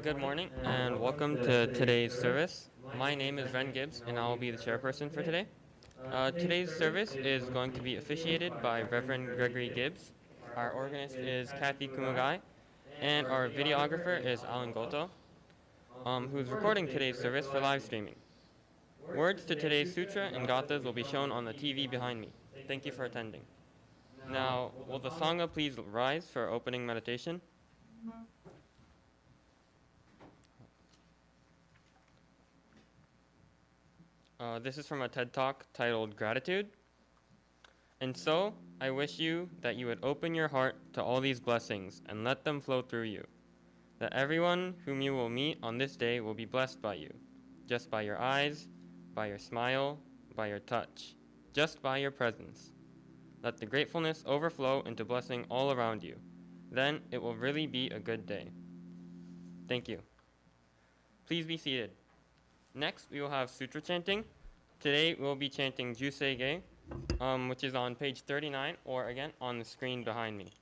Good morning and welcome to today's service. My name is Ren Gibbs and I will be the chairperson for today. Today's service is going to be officiated by Reverend Gregory Gibbs. Our organist is Kathy Kumagai and our videographer is Alan Goto, who's recording today's service for live streaming. Words to today's sutra and gathas will be shown on the TV behind me. Thank you for attending. Now, will the Sangha please rise for opening meditation? This is from a TED Talk titled Gratitude. And so, I wish you that you would open your heart to all these blessings and let them flow through you. That everyone whom you will meet on this day will be blessed by you, just by your eyes, by your smile, by your touch, just by your presence. Let the gratefulness overflow into blessing all around you. Then it will really be a good day. Thank you. Please be seated. Next, we will have Sutra Chanting. Today, we'll be chanting Juseige, which is on page 39, or again, on the screen behind me.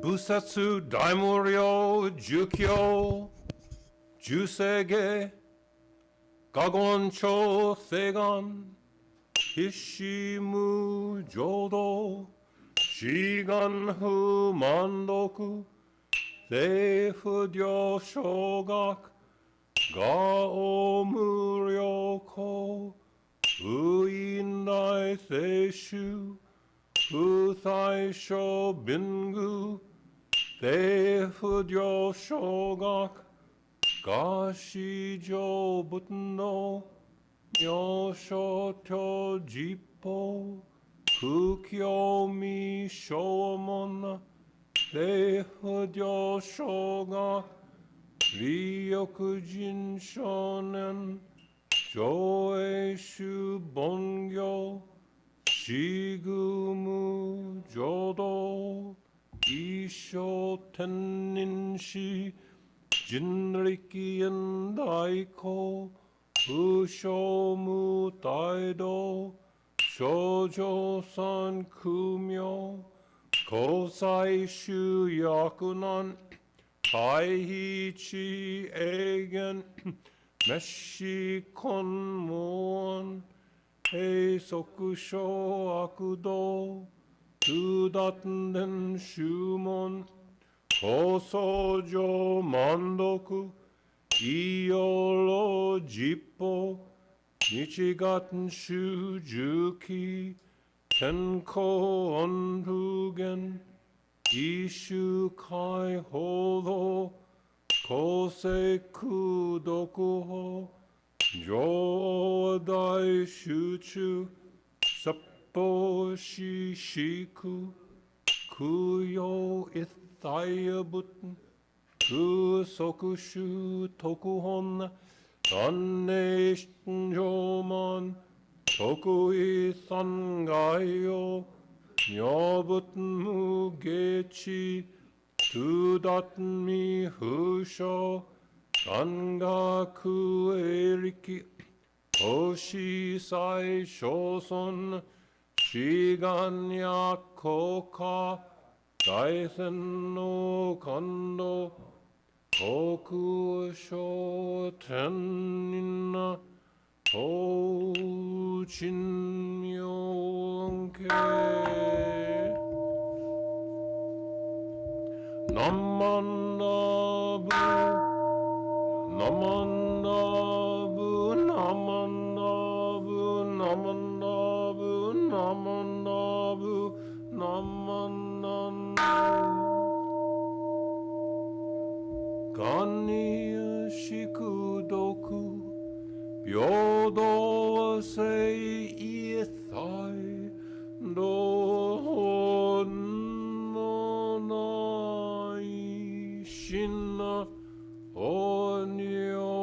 Busatsu Daimuryo Jukyo Juseige Gagoncho Segan Hishimu Jodo Shigan Hu Mandoku Seifudyo Shogak Gao Muryoko Uindai Seishu Uthai Sho Bingu Seifudyo Shogak Gashijo Butno Myosho Tyo Jippo Kukyo Mi Shomon Seifudyo Shogak Ryokujin Shonen Joeshu Bongyo Shigumu Jodo Isho Teninshi Jinriki and Daiko Ushomu Taido Shoujo San Kumyo Kosai Shu Yakunan Taihichi Egen Meshi Kon Muon Heisokusho Akudo Tudaten Shumon Kosojo Mandoku Iolo Jippo Nichigaten Shujuki Tenko Onrugen Ishu Kai Hodo Kosei Kudokuho Jodai Shuchu Sappo Shishiku Kuyo Ithayabuten Kusokushu Tokuhon Taneshten Joman Tokui Sangayo Nyobuten Mugechi Tudaten Mi Husho Sangaku Eriki Oshi Sai Shoson Shiganya Koka Daisen no Kando Koku Sho Tenina Tochin Myonke Namandabu Namandabu Namandabu Namandabu Namandabu Namandabu Kaniya Shikudoku Byodo Sei Ithai Do Nai Shina Onyo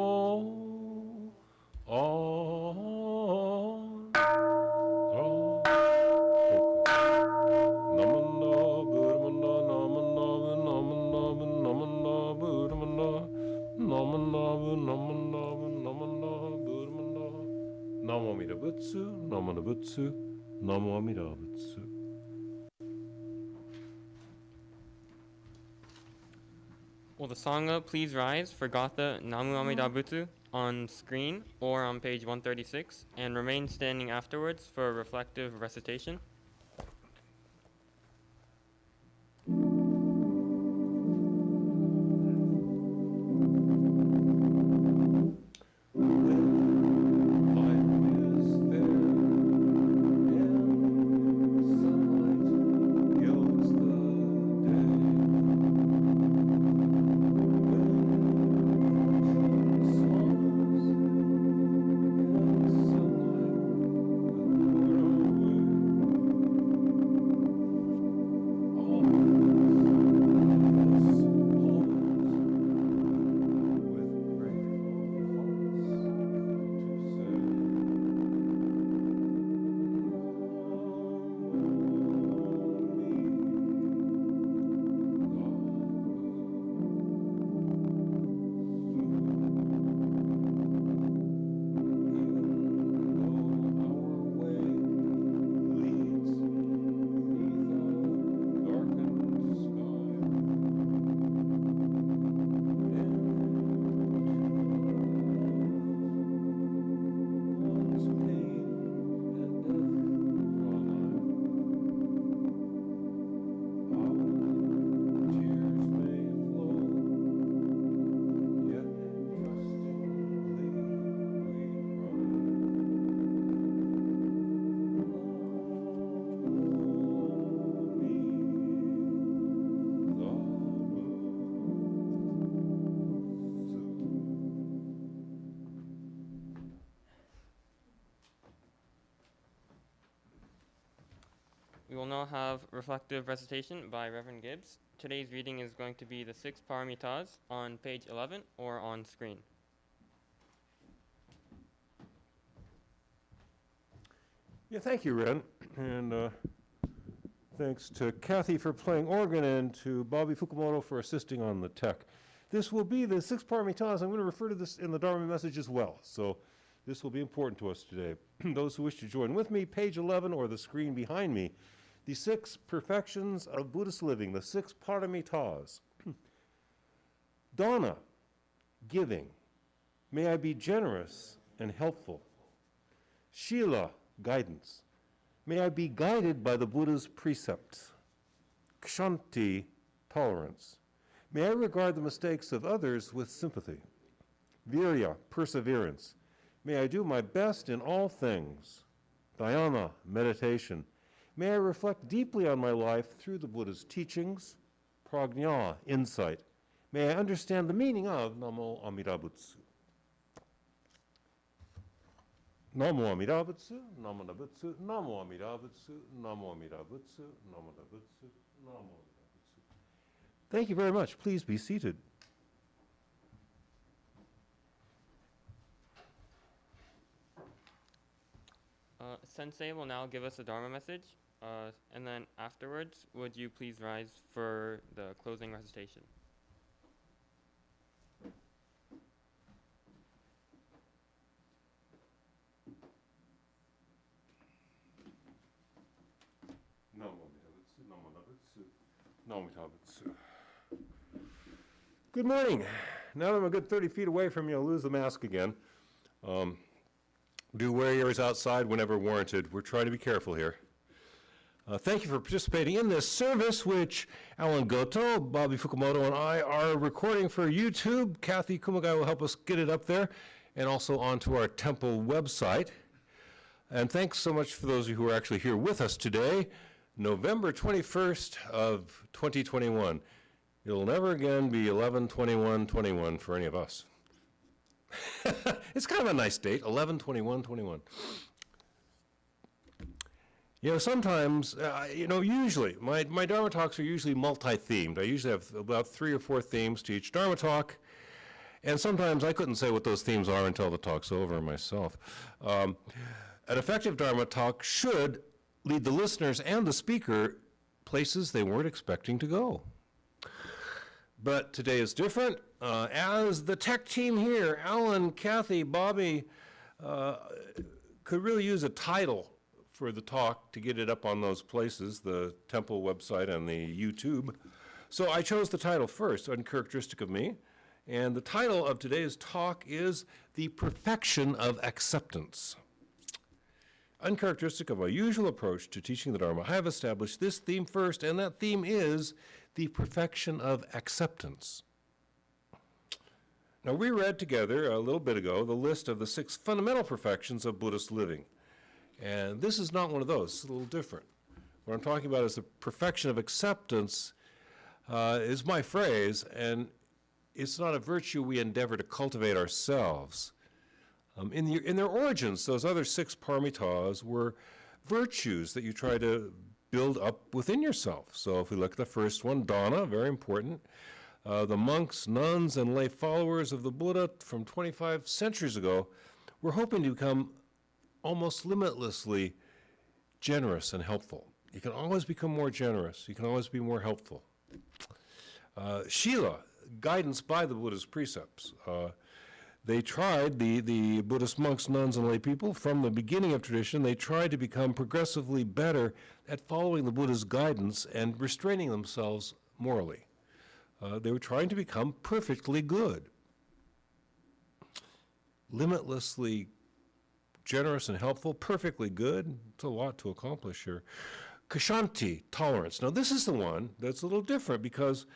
Namanda Amida Butsu, Namu Amida Butsu. Will the Sangha please rise for Gatha Namu Amida Butsu on screen or on page 136 and remain standing afterwards for a reflective recitation? We will now have reflective recitation by Reverend Gibbs. Today's reading is going to be the 6 Paramitas on page 11 or on screen. Yeah, thank you, Ren. And thanks to Kathy for playing organ and to Bobby Fukumoto for assisting on the tech. This will be the 6 Paramitas. I'm going to refer to this in the Dharma message as well. So this will be important to us today. Those who wish to join with me, page 11 or the screen behind me, the 6 perfections of Buddhist living, the 6 Paramitas. Dana, giving. May I be generous and helpful. Shila, guidance. May I be guided by the Buddha's precepts. Kashanti, tolerance. May I regard the mistakes of others with sympathy. Virya, perseverance. May I do my best in all things. Dhyana, meditation. May I reflect deeply on my life through the Buddha's teachings. Prajna, insight. May I understand the meaning of Namo Amida Butsu. Namo Amida Butsu, Namo Amida Butsu, Namo Amida Butsu, Namo Amida Butsu, Namo Amida Butsu, Namo Amida Butsu. Thank you very much. Please be seated. Sensei will now give us a Dharma message, and then afterwards, would you please rise for the closing recitation? Good morning. Now that I'm a good 30 feet away from you, I'll lose the mask again. Do wear yours outside whenever warranted. We're trying to be careful here. Thank you for participating in this service, which Alan Goto, Bobby Fukumoto, and I are recording for YouTube. Kathy Kumagai will help us get it up there and also onto our temple website. And thanks so much for those of you who are actually here with us today, November 21st of 2021. It'll never again be 11/21/21 for any of us. It's kind of a nice date, 11/21/21. You know, sometimes, usually, my Dharma talks are usually multi-themed. I usually have about 3 or 4 themes to each Dharma talk, and sometimes I couldn't say what those themes are until the talk's over myself. An effective Dharma talk should lead the listeners and the speaker places they weren't expecting to go. But today is different. As the tech team here, Alan, Kathy, Bobby, could really use a title for the talk to get it up on those places, the temple website and the YouTube. So I chose the title first, Uncharacteristic of Me. And the title of today's talk is The Perfection of Acceptance. Uncharacteristic of my usual approach to teaching the Dharma, I have established this theme first, and that theme is the perfection of acceptance. Now, we read together a little bit ago the list of the 6 fundamental perfections of Buddhist living. And this is not one of those. It's a little different. What I'm talking about is the perfection of acceptance is my phrase, and it's not a virtue we endeavor to cultivate ourselves. In their origins, those other 6 paramitas were virtues that you try to build up within yourself. So if we look at the first one, dana, very important. The monks, nuns, and lay followers of the Buddha from 25 centuries ago were hoping to become almost limitlessly generous and helpful. You can always become more generous. You can always be more helpful. Shila, guidance by the Buddha's precepts. They tried, the Buddhist monks, nuns, and lay people, from the beginning of tradition, they tried to become progressively better at following the Buddha's guidance and restraining themselves morally. They were trying to become perfectly good, limitlessly generous and helpful, perfectly good. It's a lot to accomplish here. Kashanti Tolerance. Now, this is the one that's a little different because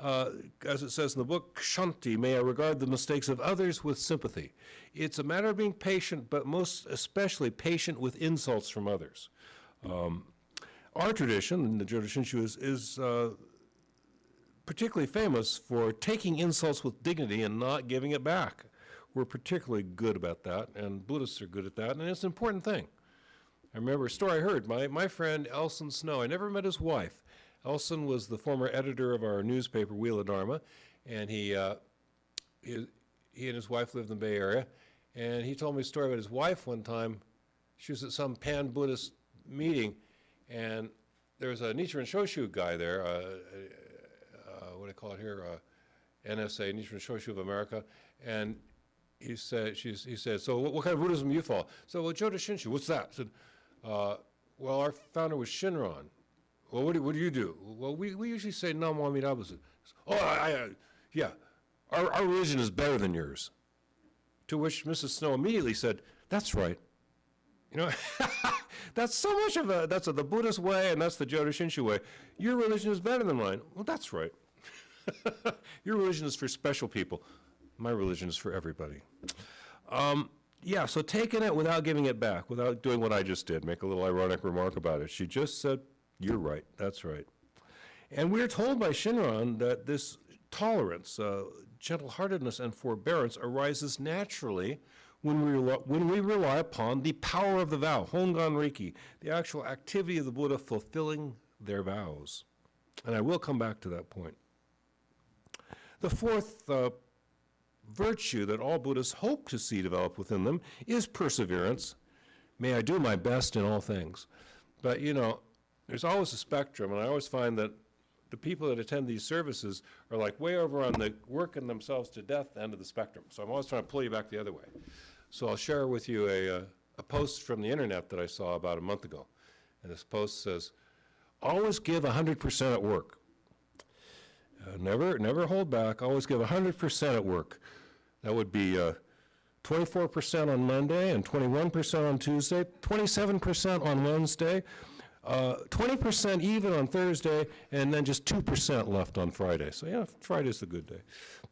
as it says in the book, Kashanti, may I regard the mistakes of others with sympathy. It's a matter of being patient, but most especially patient with insults from others. Our tradition, the Jodo Shinshu, is particularly famous for taking insults with dignity and not giving it back. We're particularly good about that, and Buddhists are good at that, and it's an important thing. I remember a story I heard. My friend Elson Snow, I never met his wife. Elson was the former editor of our newspaper, Wheel of Dharma, and he and his wife lived in the Bay Area, and he told me a story about his wife one time. She was at some pan-Buddhist meeting, and there was a Nichiren Shoshu guy there, what do they call it here, NSA, Nichiren Shoshu of America, and he said, so what kind of Buddhism do you follow? So, well, Jodo Shinshu, what's that? I said, well, our founder was Shinran. Well, what do you do? Well, we usually say Namu Amida. Oh, yeah, our religion is better than yours. To which Mrs. Snow immediately said, that's right. You know, that's so much of that's the Buddhist way, and that's the Jodo Shinshu way. Your religion is better than mine. Well, that's right. Your religion is for special people. My religion is for everybody. Yeah, so taking it without giving it back, without doing what I just did, make a little ironic remark about it. She just said, you're right, that's right. And we're told by Shinran that this tolerance, gentle-heartedness, and forbearance arises naturally when we rely upon the power of the vow, Hongan Reiki, the actual activity of the Buddha fulfilling their vows. And I will come back to that point. The fourth virtue that all Buddhists hope to see develop within them is perseverance. May I do my best in all things. But, you know, there's always a spectrum, and I always find that the people that attend these services are like way over on the working themselves to death end of the spectrum. So I'm always trying to pull you back the other way. So I'll share with you a post from the internet that I saw about a month ago. And this post says, always give 100% at work. Never hold back. Always give 100% at work. That would be 24% on Monday and 21% on Tuesday, 27% on Wednesday, 20% even on Thursday, and then just 2% left on Friday. So yeah, Friday's a good day.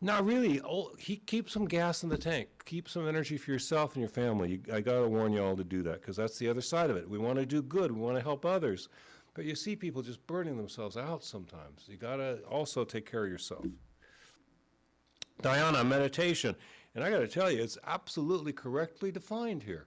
Now really, keep some gas in the tank. Keep some energy for yourself and your family. I gotta warn you all to do that, because that's the other side of it. We want to do good. We want to help others. But you see people just burning themselves out sometimes. You gotta also take care of yourself. Dhyana, meditation. And I gotta tell you, it's absolutely correctly defined here.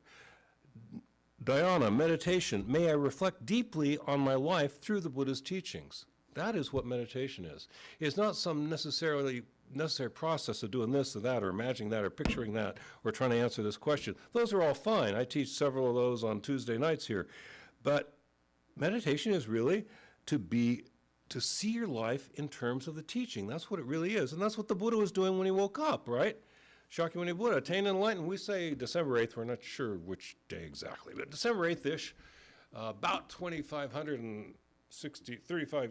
Dhyana, meditation, may I reflect deeply on my life through the Buddha's teachings. That is what meditation is. It's not some necessary process of doing this or that, or imagining that, or picturing that, or trying to answer this question. Those are all fine. I teach several of those on Tuesday nights here. But meditation is really to see your life in terms of the teaching. That's what it really is. And that's what the Buddha was doing when he woke up, right? Shakyamuni Buddha, attained enlightenment. We say December 8th. We're not sure which day exactly, but December 8th-ish. about 35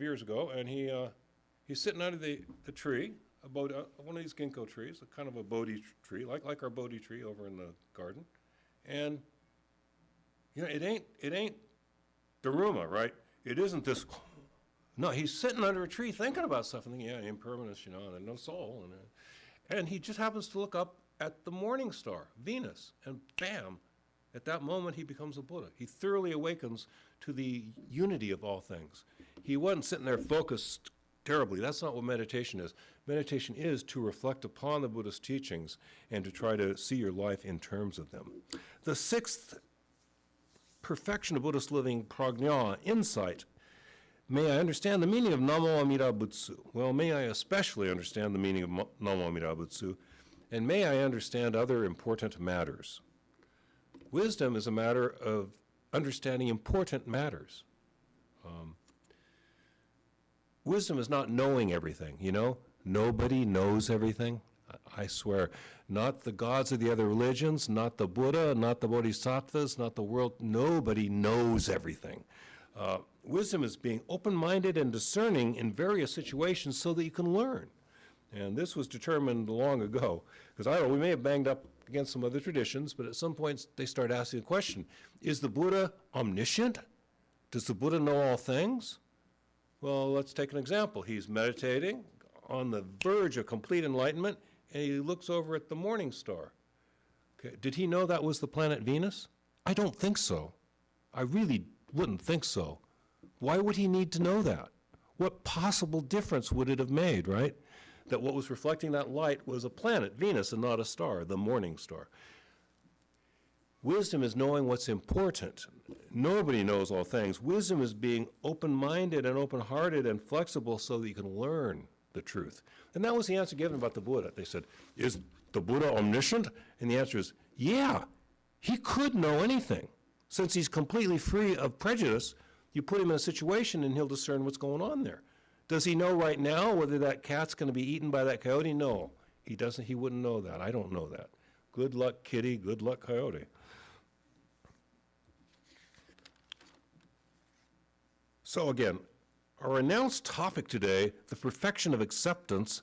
years ago, and he's sitting under the tree, one of these ginkgo trees, a kind of a Bodhi tree, like our Bodhi tree over in the garden. And it ain't Dharma, right? It isn't this. No, he's sitting under a tree thinking about stuff and thinking, yeah, impermanence, and no soul. And he just happens to look up at the morning star, Venus, and bam, at that moment he becomes a Buddha. He thoroughly awakens to the unity of all things. He wasn't sitting there focused terribly. That's not what meditation is. Meditation is to reflect upon the Buddhist teachings and to try to see your life in terms of them. The sixth perfection of Buddhist living, prajna, insight. May I understand the meaning of Namu Amida Butsu? Well, may I especially understand the meaning of Namu Amida Butsu, and may I understand other important matters. Wisdom is a matter of understanding important matters. Wisdom is not knowing everything, Nobody knows everything. I swear, not the gods of the other religions, not the Buddha, not the Bodhisattvas, not the world. Nobody knows everything. Wisdom is being open-minded and discerning in various situations so that you can learn. And this was determined long ago, because we may have banged up against some other traditions, but at some points they start asking the question, is the Buddha omniscient? Does the Buddha know all things? Well, let's take an example. He's meditating on the verge of complete enlightenment, and he looks over at the morning star. Okay. Did he know that was the planet Venus? I don't think so. I really wouldn't think so. Why would he need to know that? What possible difference would it have made, right? That what was reflecting that light was a planet, Venus, and not a star, the morning star. Wisdom is knowing what's important. Nobody knows all things. Wisdom is being open-minded and open-hearted and flexible so that you can learn the truth. And that was the answer given about the Buddha. They said, is the Buddha omniscient? And the answer is, yeah, he could know anything. Since he's completely free of prejudice, you put him in a situation and he'll discern what's going on there. Does he know right now whether that cat's going to be eaten by that coyote? No, he doesn't. He wouldn't know that. I don't know that. Good luck, kitty. Good luck, coyote. So again, our announced topic today, the perfection of acceptance,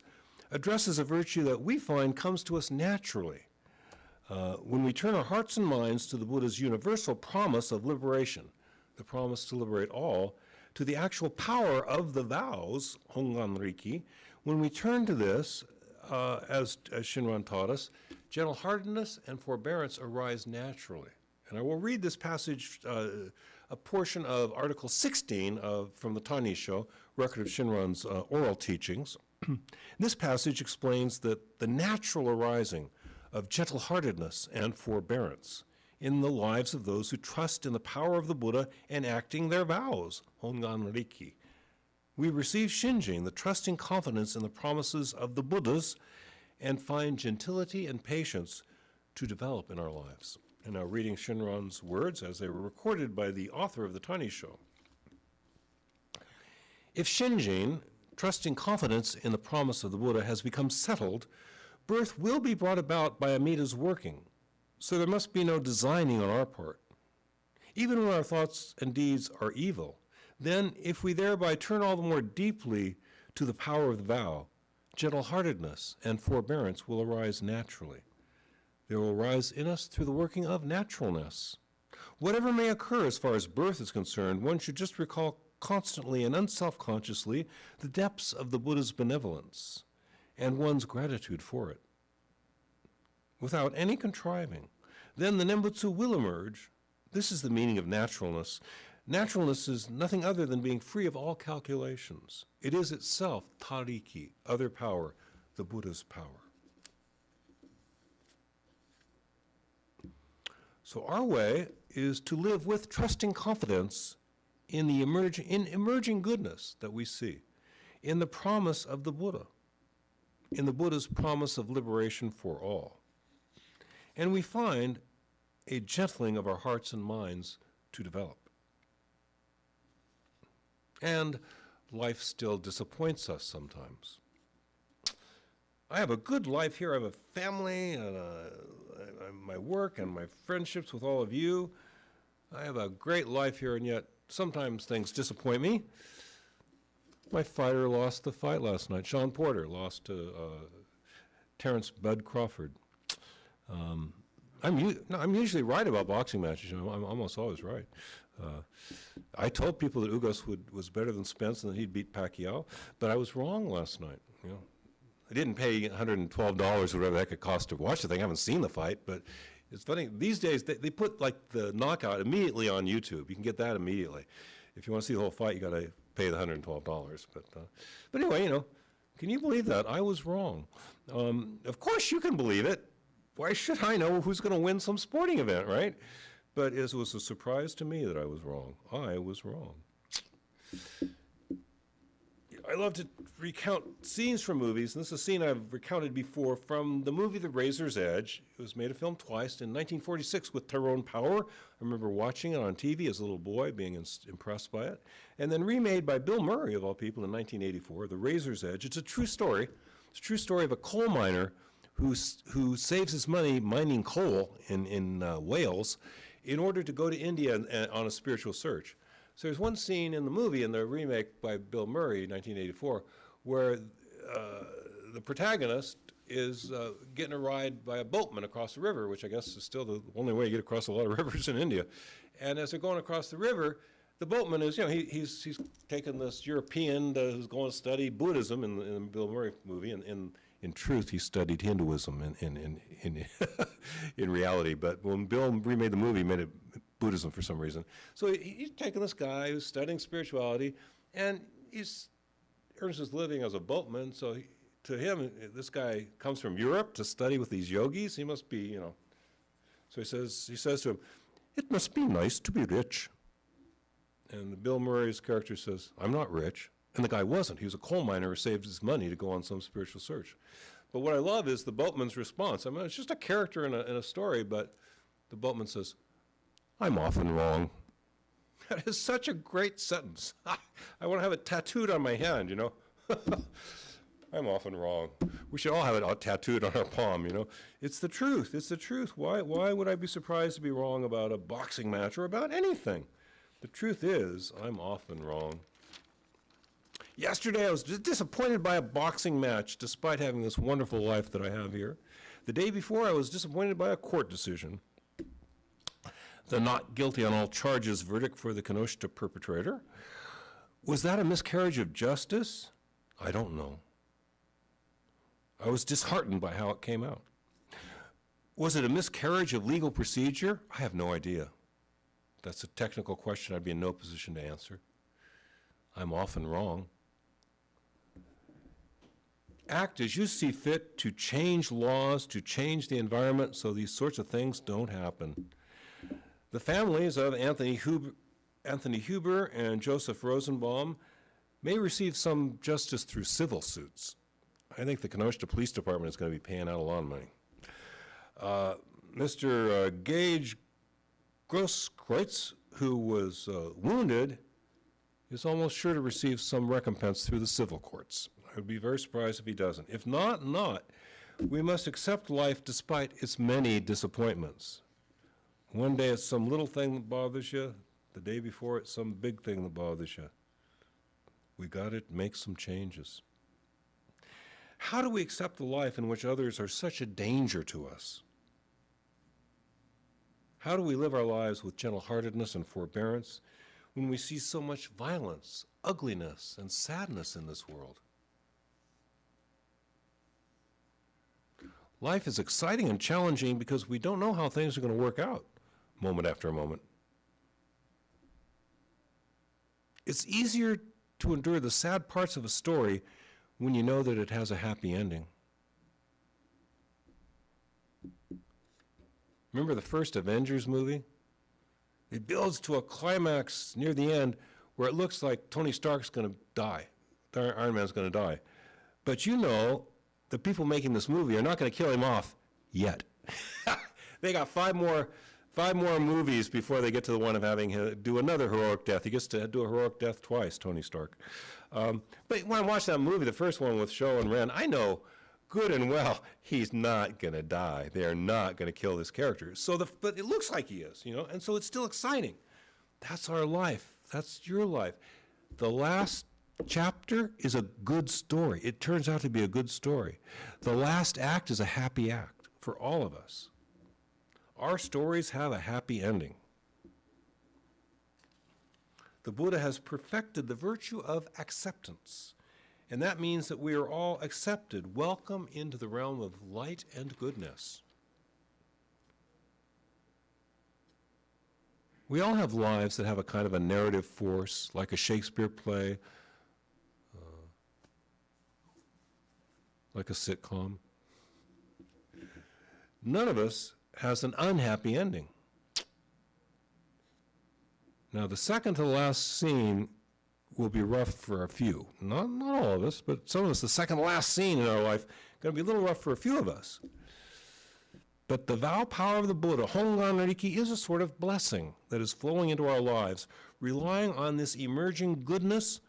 addresses a virtue that we find comes to us naturally when we turn our hearts and minds to the Buddha's universal promise of liberation, the promise to liberate all, to the actual power of the vows, Hongan Riki. When we turn to this, as Shinran taught us, gentle-heartedness and forbearance arise naturally. And I will read this passage, a portion of Article 16 from the Tanisho, record of Shinran's oral teachings. This passage explains that the natural arising of gentle-heartedness and forbearance in the lives of those who trust in the power of the Buddha and acting their vows, Hongan Riki. We receive Shinjin, the trusting confidence in the promises of the Buddhas, and find gentility and patience to develop in our lives. And now reading Shinran's words as they were recorded by the author of the Tanisho. If Shinjin, trusting confidence in the promise of the Buddha, has become settled, birth will be brought about by Amida's working, so there must be no designing on our part. Even when our thoughts and deeds are evil, then if we thereby turn all the more deeply to the power of the vow, gentle-heartedness and forbearance will arise naturally. They will arise in us through the working of naturalness. Whatever may occur as far as birth is concerned, one should just recall constantly and unself-consciously the depths of the Buddha's benevolence and one's gratitude for it. Without any contriving, then the Nembutsu will emerge. This is the meaning of naturalness. Naturalness is nothing other than being free of all calculations. It is itself tariki, other power, the Buddha's power. So our way is to live with trusting confidence in the emerging goodness that we see, in the promise of the Buddha, in the Buddha's promise of liberation for all. And we find a gentling of our hearts and minds to develop. And life still disappoints us sometimes. I have a good life here. I have a family, and my work, and my friendships with all of you. I have a great life here, and yet sometimes things disappoint me. My fighter lost the fight last night. Sean Porter lost to Terrence Bud Crawford. I'm usually right about boxing matches. I'm almost always right. I told people that Ugos was better than Spence and that he'd beat Pacquiao, but I was wrong last night. I didn't pay $112 or whatever that could cost to watch the thing. I haven't seen the fight, but it's funny. These days, they put like the knockout immediately on YouTube. You can get that immediately. If you want to see the whole fight, you got to pay the $112. But anyway, can you believe that? I was wrong. Of course you can believe it. Why should I know who's going to win some sporting event, right? But it was a surprise to me that I was wrong. I was wrong. I love to recount scenes from movies, and this is a scene I've recounted before from the movie The Razor's Edge. It was made a film twice, in 1946 with Tyrone Power. I remember watching it on TV as a little boy, being impressed by it. And then remade by Bill Murray, of all people, in 1984, The Razor's Edge. It's a true story. It's a true story of a coal miner who saves his money mining coal in Wales in order to go to India on a spiritual search. So there's one scene in the movie, in the remake by Bill Murray, 1984, where the protagonist is getting a ride by a boatman across the river, which I guess is still the only way you get across a lot of rivers in India. And as they're going across the river, the boatman is, he's taken this European who's going to study Buddhism in the Bill Murray movie, and in truth, he studied Hinduism in reality. But when Bill remade the movie, he made it Buddhism for some reason. So he's taking this guy who's studying spirituality, and he's earns his living as a boatman. So to him, this guy comes from Europe to study with these yogis. He must be, So he says to him, "It must be nice to be rich." And Bill Murray's character says, "I'm not rich." And the guy wasn't. He was a coal miner who saved his money to go on some spiritual search. But what I love is the boatman's response. I mean, it's just a character in a story, but the boatman says, "I'm often wrong." That is such a great sentence. I want to have it tattooed on my hand, I'm often wrong. We should all have it tattooed on our palm, It's the truth. It's the truth. Why would I be surprised to be wrong about a boxing match or about anything? The truth is, I'm often wrong. Yesterday, I was disappointed by a boxing match, despite having this wonderful life that I have here. The day before, I was disappointed by a court decision. The not guilty on all charges verdict for the Kenoshita perpetrator. Was that a miscarriage of justice? I don't know. I was disheartened by how it came out. Was it a miscarriage of legal procedure? I have no idea. That's a technical question I'd be in no position to answer. I'm often wrong. Act as you see fit to change laws, to change the environment so these sorts of things don't happen. The families of Anthony Huber and Joseph Rosenbaum may receive some justice through civil suits. I think the Kenosha Police Department is going to be paying out a lot of money. Mr. Gage Grosskreutz, who was wounded, is almost sure to receive some recompense through the civil courts. I would be very surprised if he doesn't. If not, we must accept life despite its many disappointments. One day it's some little thing that bothers you. The day before it's some big thing that bothers you. We got to make some changes. How do we accept the life in which others are such a danger to us? How do we live our lives with gentle-heartedness and forbearance when we see so much violence, ugliness, and sadness in this world? Life is exciting and challenging because we don't know how things are going to work out, moment after moment. It's easier to endure the sad parts of a story when you know that it has a happy ending. Remember the first Avengers movie? It builds to a climax near the end where it looks like Tony Stark's going to die. Iron Man's going to die. But the people making this movie are not going to kill him off yet. They got five more movies before they get to the one of having him do another heroic death. He gets to do a heroic death twice, Tony Stark. But when I watched that movie, the first one with Sho and Ren, I know good and well, he's not going to die. They are not going to kill this character. But it looks like he is, and so it's still exciting. That's our life. That's your life. The last chapter is a good story. It turns out to be a good story. The last act is a happy act for all of us. Our stories have a happy ending. The Buddha has perfected the virtue of acceptance. And that means that we are all accepted, welcome into the realm of light and goodness. We all have lives that have a kind of a narrative force, like a Shakespeare play, like a sitcom. None of us has an unhappy ending. Now, the second to the last scene will be rough for a few. Not all of us, but some of us, the second to last scene in our life, going to be a little rough for a few of us. But the vow power of the Buddha, Hongan Riki, is a sort of blessing that is flowing into our lives. Relying on this emerging goodness,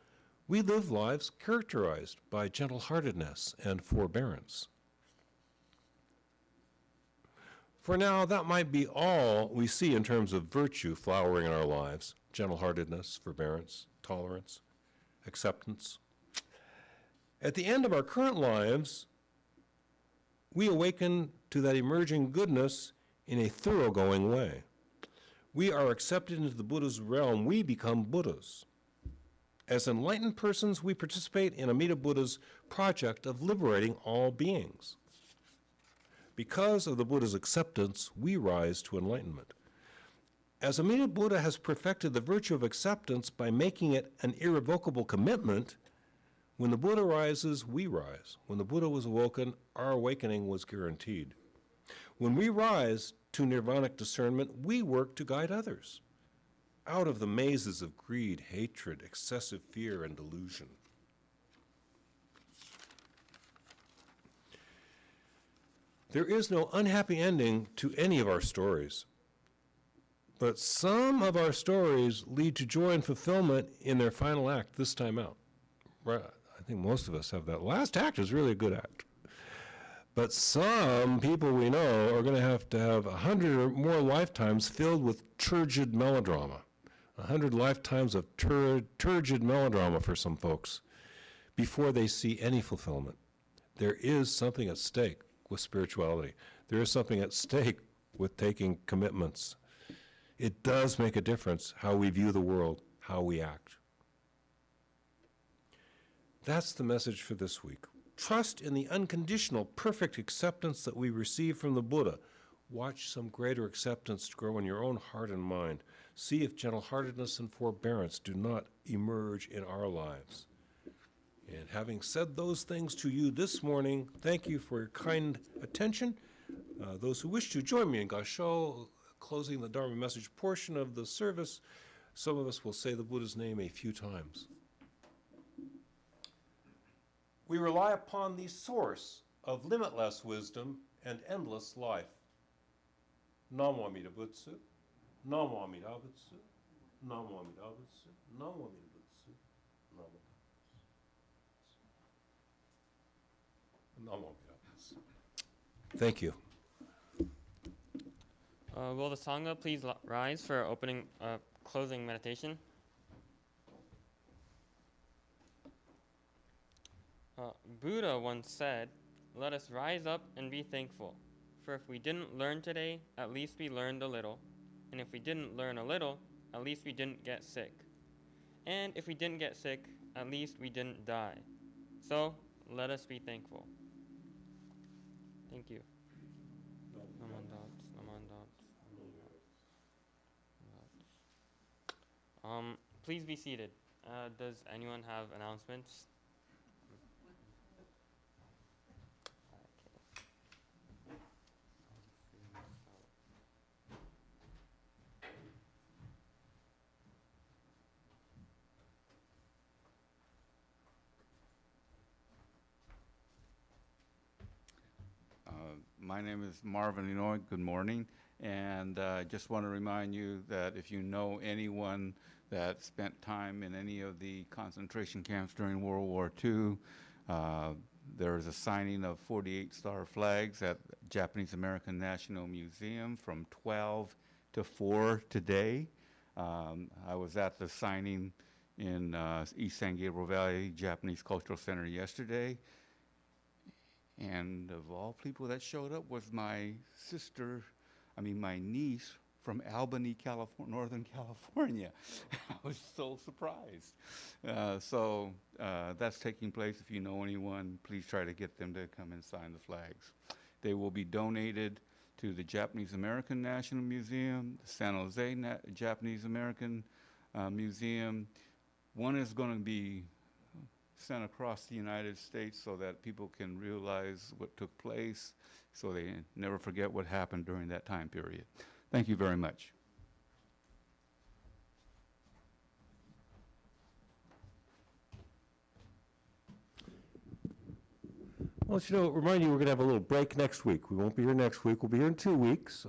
we live lives characterized by gentle-heartedness and forbearance. For now, that might be all we see in terms of virtue flowering in our lives: gentle-heartedness, forbearance, tolerance, acceptance. At the end of our current lives, we awaken to that emerging goodness in a thoroughgoing way. We are accepted into the Buddha's realm. We become Buddhas. As enlightened persons, we participate in Amida Buddha's project of liberating all beings. Because of the Buddha's acceptance, we rise to enlightenment. As Amida Buddha has perfected the virtue of acceptance by making it an irrevocable commitment, when the Buddha rises, we rise. When the Buddha was awoken, our awakening was guaranteed. When we rise to nirvanic discernment, we work to guide others out of the mazes of greed, hatred, excessive fear, and delusion. There is no unhappy ending to any of our stories. But some of our stories lead to joy and fulfillment in their final act this time out. Right? I think most of us have that. Last act is really a good act. But some people we know are going to have 100 or more lifetimes filled with turgid melodrama. 100 lifetimes of turgid melodrama for some folks before they see any fulfillment. There is something at stake with spirituality. There is something at stake with taking commitments. It does make a difference how we view the world, how we act. That's the message for this week. Trust in the unconditional, perfect acceptance that we receive from the Buddha. Watch some greater acceptance grow in your own heart and mind. See if gentle-heartedness and forbearance do not emerge in our lives. And having said those things to you this morning, thank you for your kind attention. Those who wish to join me in Gassho, closing the Dharma message portion of the service, some of us will say the Buddha's name a few times. We rely upon the source of limitless wisdom and endless life. Namu Amida Butsu, Namu Amida Butsu, Namu Amida Butsu, Namu Amida Butsu, Namu Amida Butsu. Thank you. Will the Sangha please rise for opening, closing meditation? Buddha once said, "Let us rise up and be thankful, for if we didn't learn today, at least we learned a little, and if we didn't learn a little, at least we didn't get sick, and if we didn't get sick, at least we didn't die. So, let us be thankful." Thank you. Please be seated. Does anyone have announcements? My name is Marvin Inoue. Good morning. And I just want to remind you that if you know anyone that spent time in any of the concentration camps during World War II, There is a signing of 48-star flags at Japanese American National Museum from 12 to 4 today. I was at the signing in East San Gabriel Valley Japanese Cultural Center yesterday. And of all people that showed up was my my niece from Albany, California, Northern California. I was so surprised. So that's taking place. If you know anyone, please try to get them to come and sign the flags. They will be donated to the Japanese American National Museum, the San Jose Japanese American Museum. One is going to be sent across the United States so that people can realize what took place, so they never forget what happened during that time period. Thank you very much. Well, remind you, we're going to have a little break next week. We won't be here next week. We'll be here in 2 weeks.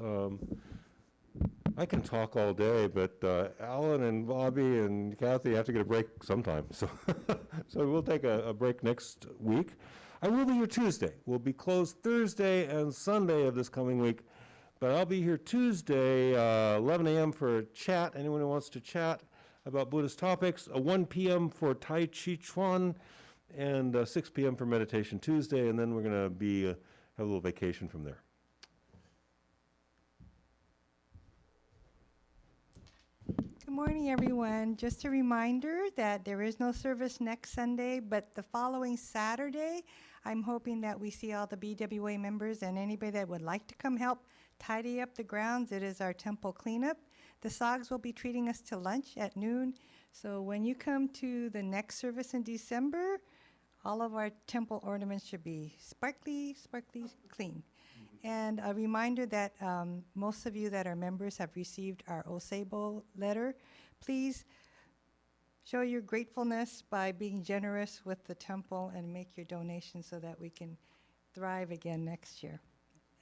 I can talk all day, but Alan and Bobby and Kathy have to get a break sometime. So, so we'll take a break next week. I will be here Tuesday. We'll be closed Thursday and Sunday of this coming week, but I'll be here Tuesday, 11 a.m. for a chat. Anyone who wants to chat about Buddhist topics, 1 p.m. for Tai Chi Chuan, and 6 p.m. for meditation Tuesday, and then we're going to be have a little vacation from there. Good morning, everyone. Just a reminder that there is no service next Sunday, but the following Saturday, I'm hoping that we see all the BWA members and anybody that would like to come help tidy up the grounds. It is our temple cleanup. The Sogs will be treating us to lunch at noon. So when you come to the next service in December, all of our temple ornaments should be sparkly, sparkly clean. And a reminder that most of you that are members have received our Oseibo letter. Please show your gratefulness by being generous with the temple and make your donations so that we can thrive again next year.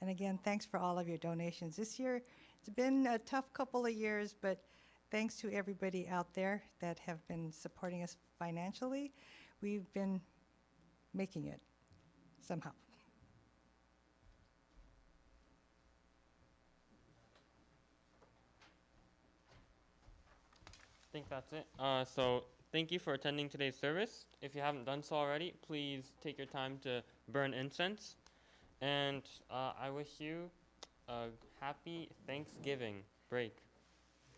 And again, thanks for all of your donations. This year, it's been a tough couple of years, but thanks to everybody out there that have been supporting us financially, we've been making it somehow. I think that's it. So thank you for attending today's service. If you haven't done so already, please take your time to burn incense. And I wish you a happy Thanksgiving break.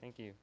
Thank you.